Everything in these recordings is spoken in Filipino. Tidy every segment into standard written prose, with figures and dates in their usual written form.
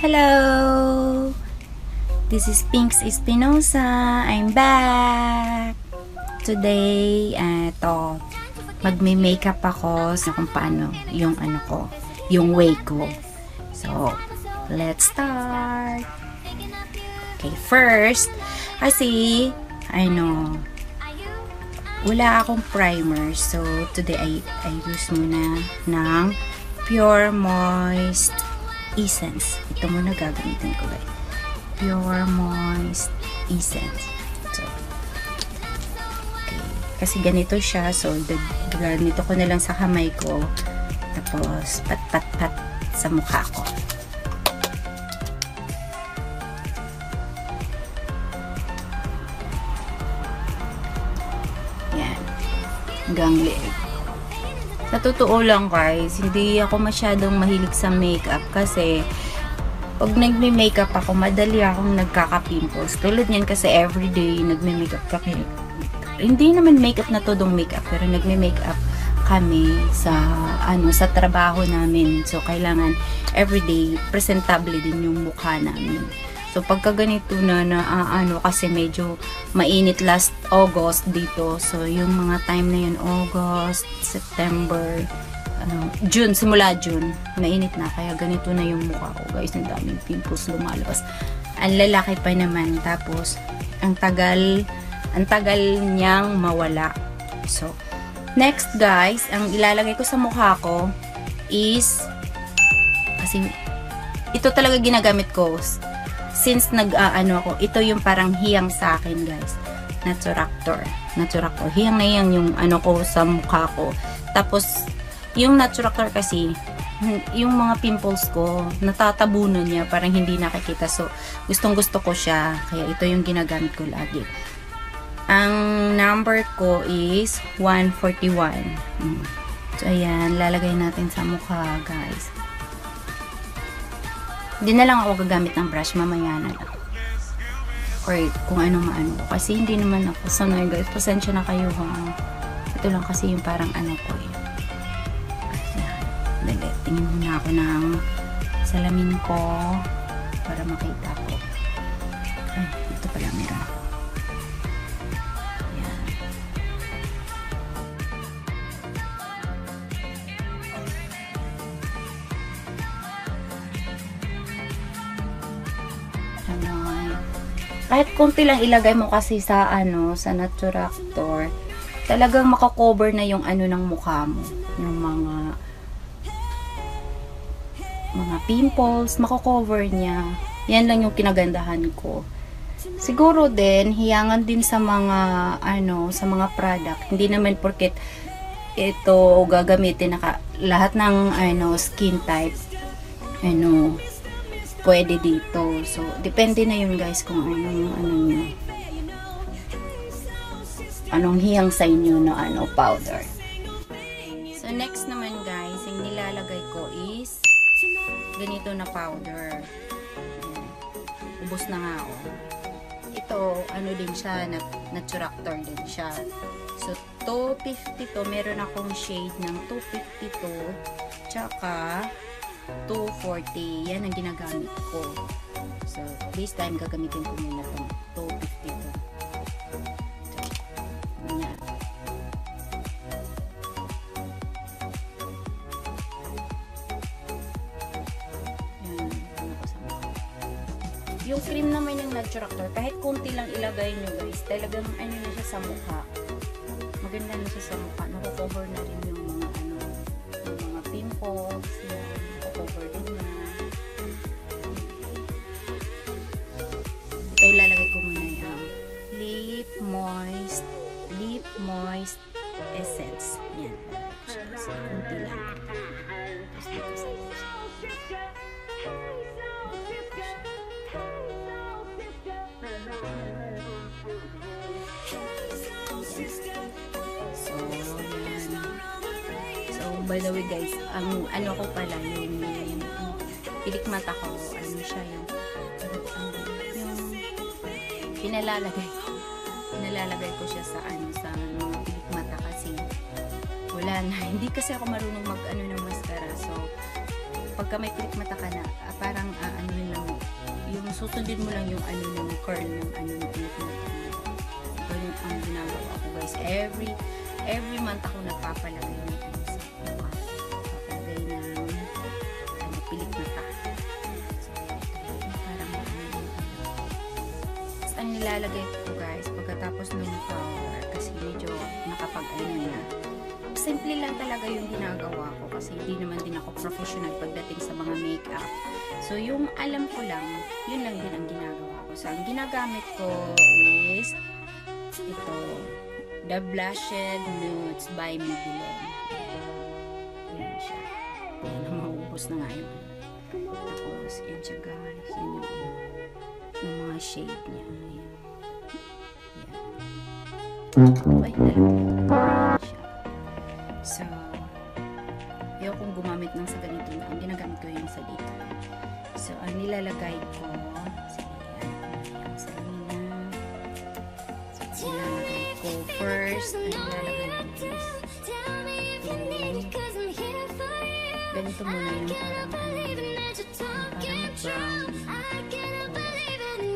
Hello! This is Pinks Espinosa. I'm back! Today, magme-makeup ako sa kung paano yung yung way ko. So, let's start! Okay, first, kasi, wala akong primer. So, today, I use muna ng Pure Moist Essence. Ito muna gagamitin ko, guys. Pure Moist Essence. So, okay. Kasi ganito siya. So, ganito ko na lang sa kamay ko. Tapos, pat-pat-pat sa mukha ko. Yan. Hanggang leeg. Sa totoo lang, guys, hindi ako masyadong mahilig sa makeup kasi pag nagme-makeup ako, madali akong nagkaka-pimples. Tulad niyan kasi everyday nagme-makeup kami. Hindi naman makeup na todong makeup, pero nagme-makeup kami sa sa trabaho namin. So kailangan everyday presentable din yung mukha namin. So pagka ganito na kasi medyo mainit last August dito. So yung mga time na yun, August, September, June, simula June, mainit na. Kaya ganito na yung mukha ko, guys. Ang daming pimples lumalabas. Ang lalaki pa naman. Tapos, ang tagal niyang mawala. So, next, guys, ang ilalagay ko sa mukha ko is, kasi ito talaga ginagamit ko. Since ako, ito yung parang hiyang sa akin, guys. Naturactor. Hiyang na hiyang yung ko sa mukha ko. Tapos, yung Naturactor kasi, yung mga pimples ko, natatabunan niya, parang hindi nakikita. So, gustong-gusto ko siya. Kaya ito yung ginagamit ko lagi. Ang number ko is 141. So, ayan. Lalagay natin sa mukha, guys. Hindi na lang ako gagamit ng brush, mamaya na lang. Or kung ano-maano ko. Kasi hindi naman ako sanay, guys. Pasensya na kayo, ha. Ito lang kasi yung parang ko eh. Dali, tingin muna ako ng salamin ko para makita ko. Ay, ito pala meron ako. Ayan. Kahit konti lang ilagay mo kasi sa sa Naturactor, talagang makakover na yung ng mukha mo. Yung mga pimples, makakover niya. Yan lang yung kinagandahan ko. Siguro din, hiyangan din sa mga sa mga product. Hindi naman porket ito gagamitin lahat ng skin type pwede dito. So, depende na yun, guys, kung anong hiyang sa inyo na powder. So, next naman, guys, yung nilalagay ko is ganito na powder. Ayan. Ubos na nga, oh. Ito, din siya, Naturactor din siya. So, 250 to. Meron akong shade ng 252. Tsaka 240. Yan ang ginagamit ko. So, this time gagamitin ko muna itong 252. Yan. Yung cream naman yung Naturactor, kahit konti lang ilagay nyo, guys, talagang na siya sa mukha. Maganda na siya sa mukha. Nako-cover na rin yung mga yung mga pimples. Cover din na. Ito ilalagay ko muna yung Lip Moist Essence. Yan. So, kunti lang. Tapos dito sa by the way, guys, ang ko pala, yung pilik mata ko, siya yung pinalalagay ko siya sa sa pilik mata kasi wala na, hindi kasi ako marunong ng mascara. So, pagka may pilik mata ka na, parang ano lang, yung susundin mo lang yung ano ng curl ng ano ng pilik mata. Ganun ang ginagawa ko guys. Every month ako nagpapalagay ng ano sa mukha. Papalagay ng pilik mata. So, parang ang nilalagay ko guys pagkatapos ng powder kasi medyo nakapag-ano na. Simple lang talaga yung ginagawa ko kasi hindi naman din ako professional pagdating sa mga makeup. So, yung alam ko lang, yun lang din ang ginagawa ko. So, ang ginagamit ko is ito, The Blushed Nudes by Maybelline. Yan siya. Yan, maubos na nga yun. Tapos, yan siya guys. Yan yung mga shade niya. Yan. Yan. Ay, nalagyan siya. So, ayokong gumamit ng sa ganito na. Ang ginagamit ko yung sa dito. So, ang nilalagay ko, nilalagay ko first, ang nilalagay ko is ganito muna yung parang brown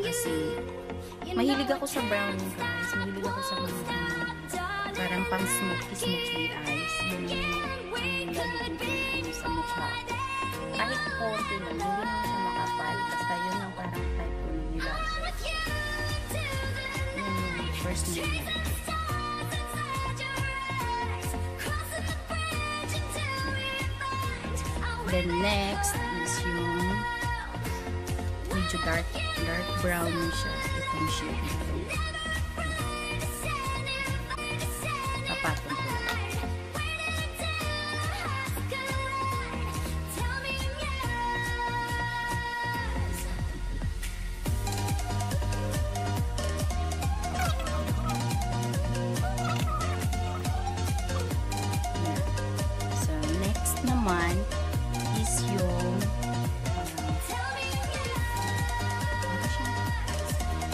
kasi mahilig ako sa brown guys, mahilig ako sa mga parang pang smoky eyes. Yun yung lalagay ko sa mukha. Kahit konti lang, hindi naman siya makapal. Basta yun ang parang type ko nila. First nila. Then next is yung medyo dark brown siya. Itong shade. Papatong ko. So next naman is yung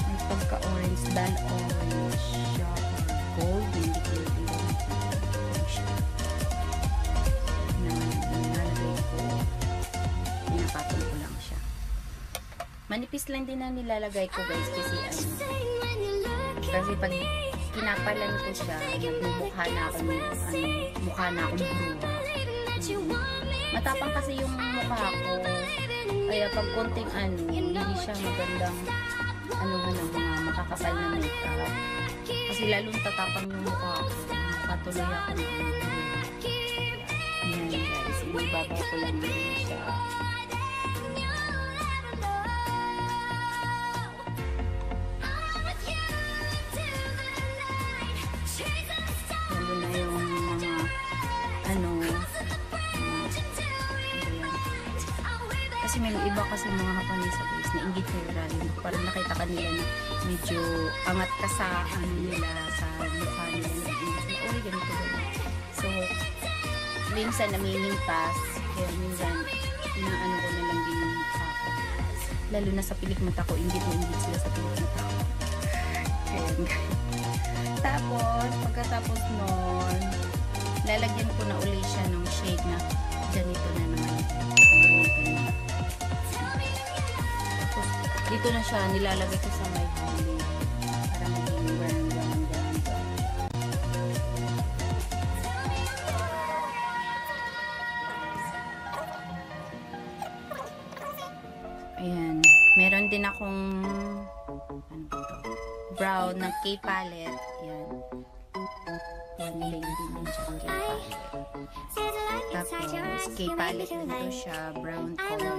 may pagka-orange, dull orange siya or gold, hindi ko nilalagay ko, pinapatong ko lang siya. Manipis lang din ang nilalagay ko guys kasi kasi pag kinapalan ko siya, nagmumukha na akong mukha na akong bruha. Matapang kasi yung mukha ko. Kaya pag konting hindi siya magandang ng mga makakapal na makeup. Kasi lalong tatapang yung mukha ko. Patuloy ako ng yan guys. Ibabaw ko lang din siya. Lalo na yung mga kasi may iba kasi mga Hapanesa guys na inggit nila rin. Parang nakita kanila na medyo angat ka sa nila sa mukha nila na inggit na uy ganito ganito. So minsan namimintas kaya minsan inaano ko na lang din yung mukha ko. Lalo na sa pilik mata ko, inggit na inggit sila sa pilik mata ko. Tapos pagkatapos nun lalagyan ko na uli siya ng shade na ganito na naman. Tapos dito na siya nilalagay ko sa my hand para maging brown. Ayan, meron din akong brown na K palette. Ayan. Yan, baby din siya K palette. Tapos, K palette din to siya, brown color.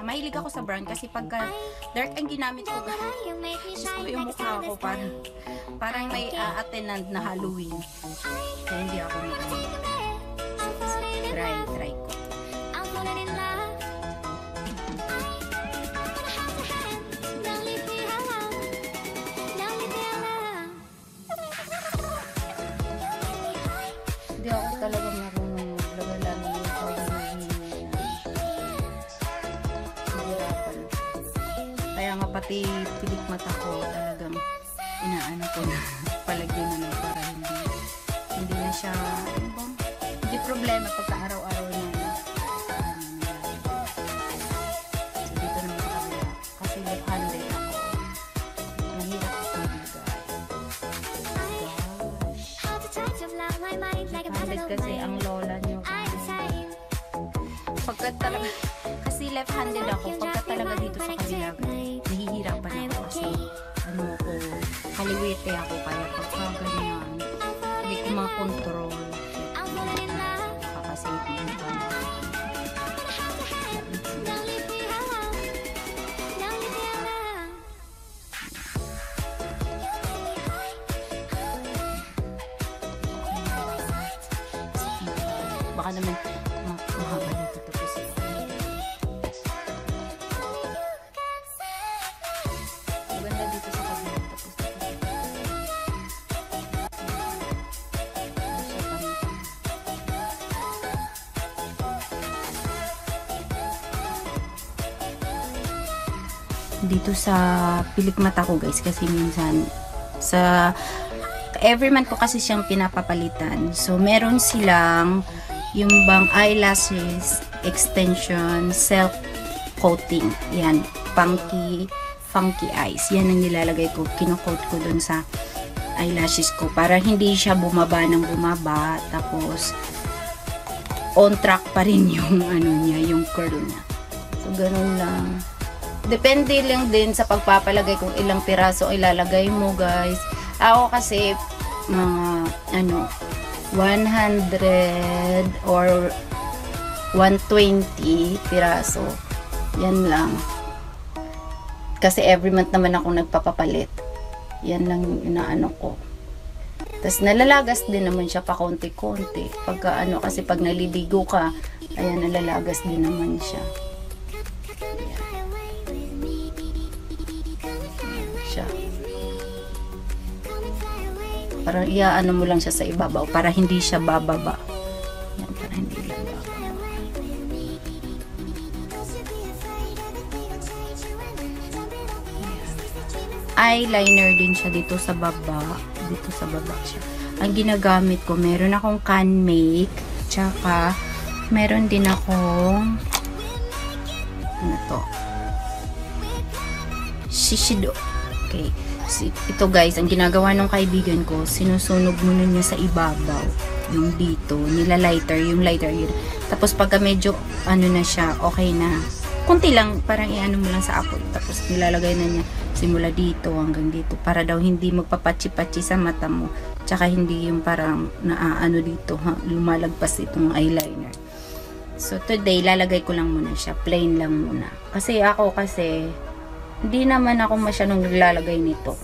Mahilig ako sa brown kasi pagka dark ang ginamit ko, gusto ko yung mukha ko parang may attendant na Halloween. Kaya hindi ako try ko. Hindi ako talaga marunong maglagay ng hirapan. Kaya nga pati pilik mata ko talagang inaano ko na palagyan na para hindi na siya hindi problema pagka araw-araw na left-handed kasi ang lola nyo. Pagka talaga, kasi left-handed ako, pagka talaga dito sa kabila, nahihirapan ako kasi ano ko, kaliwete ako, kaya pagka ganyan, hindi ko makontrol. Kakasave mo pa. Baka naman mahaba na ito tapos maganda dito sa kabila tapos dito sa pilik mata ko guys kasi minsan sa every month ko kasi siyang pinapapalitan. So meron silang yung bang eyelashes extension self coating. Yan, funky eyes. Yan ang nilalagay ko. Kino-coat ko dun sa eyelashes ko para hindi siya bumaba ng bumaba. Tapos on track pa rin yung ano niya, yung curl niya. So ganun lang. Depende lang din sa pagpapalagay kung ilang piraso ilalagay mo guys. Ako kasi mga 100 or 120 piraso. Yan lang. Kasi every month naman ako nagpapapalit. Yan lang yung inaano ko. Tapos nalalagas din naman siya pa konti-konti. Pagka kasi pag naliligo ka, ayan nalalagas din naman siya. Parang iaano mo lang siya sa ibabaw para hindi siya bababa. Yan, para hindi lang bababa. Eyeliner din siya dito sa baba. Dito sa baba siya. Ang ginagamit ko, meron akong Canmake, tsaka meron din akong ano to? Shiseido. Okay. Ito guys, ang ginagawa ng kaibigan ko, sinusunog muna niya sa ibabaw. Yung dito, nila-lighter, yung lighter yun. Tapos pagka medyo, na siya, okay na. Kunti lang, parang iano mo lang sa apoy. Tapos nilalagay na niya simula dito hanggang dito. Para daw hindi magpapachi-pachi sa mata mo. Tsaka hindi yung parang naaano dito, lumalagpas itong eyeliner. So today, lalagay ko lang muna siya. Plain lang muna. Kasi hindi naman ako masyadong naglalagay nito.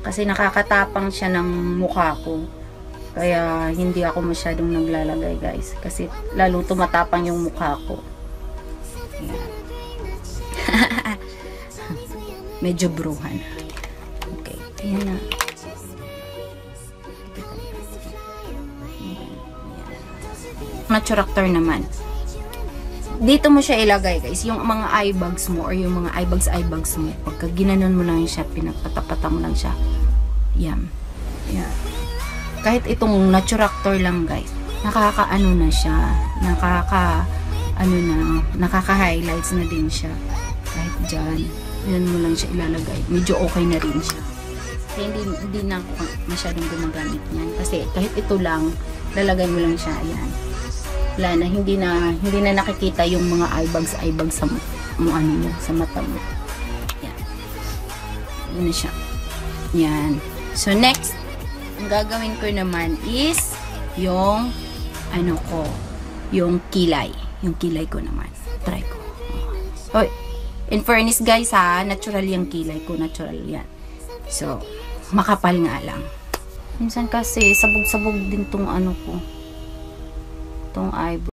Kasi nakakatapang siya ng mukha ko. Kaya hindi ako masyadong naglalagay guys. Kasi lalo tumatapang yung mukha ko. Ayan. Medyo bruhan. Okay. Ayan na. Naturactor naman. Dito mo siya ilagay guys, yung mga eye bags mo or yung mga eye bags mo, pagka ginanon mo lang siya, pinapatapata mo lang siya. Yan. Yan. Kahit itong Naturactor lang guys, nakakaano na siya, nakaka-highlights na din siya. Kahit dyan, yan mo lang siya ilalagay. Medyo okay na rin siya. Kaya hindi na ako masyadong gumagamit niyan. Kasi kahit ito lang, lalagay mo lang siya. Ayan. Wala na, hindi na nakikita yung mga eye bags sa sa mata mo. Yan. Yan na siya. Yan. So next, ang gagawin ko naman is yung yung kilay. Yung kilay ko naman. Try ko. Hoy, in fairness guys ha, natural yung kilay ko, natural yan. So, makapal nga lang. Minsan kasi sabog-sabog din tong ko. Tong eyebrow.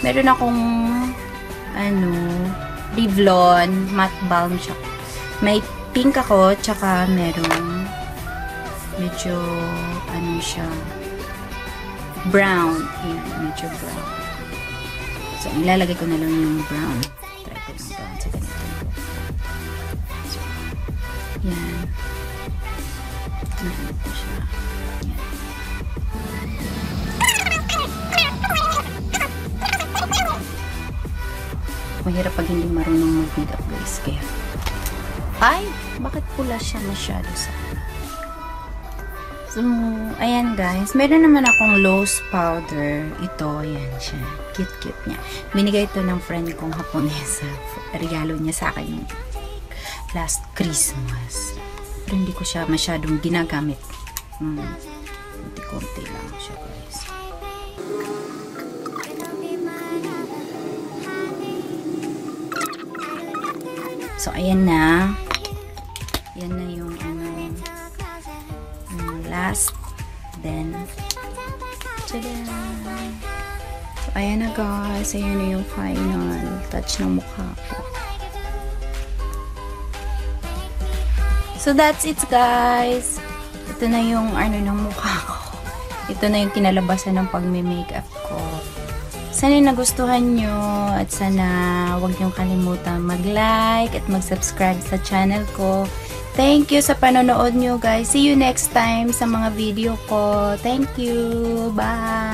Meron akong Revlon matte balm siya. May pink ako, tsaka merong medyo siya brown. Ayan, medyo brown. So, ilalagay ko na lang yung brown. Try ko lang brown sa ganito. So, yan. Ganito siya. Yan. Mahirap pag hindi marunong mag-makeup, guys. Kaya, ay, bakit pula siya masyado sa So, ayan guys. Meron naman akong loose powder. Ito, ayan siya. Cute-cute niya. Binigay ito ng friend kong Haponesa. Regalo niya sa akin last Christmas. Pero hindi ko siya masyadong ginagamit. Kunti-kunti lang siya, guys. So, ayan na. Yan na yung last. Then, tada! So, ayan na guys. Ayan na yung final touch ng mukha ko. So, that's it guys. Ito na yung ng mukha ko. Ito na yung kinalabasan ng pagme-makeup ko. Sana nagustuhan nyo at sana huwag nyo kalimutan mag-like at mag-subscribe sa channel ko. Thank you sa panonood nyo guys. See you next time sa mga video ko. Thank you. Bye!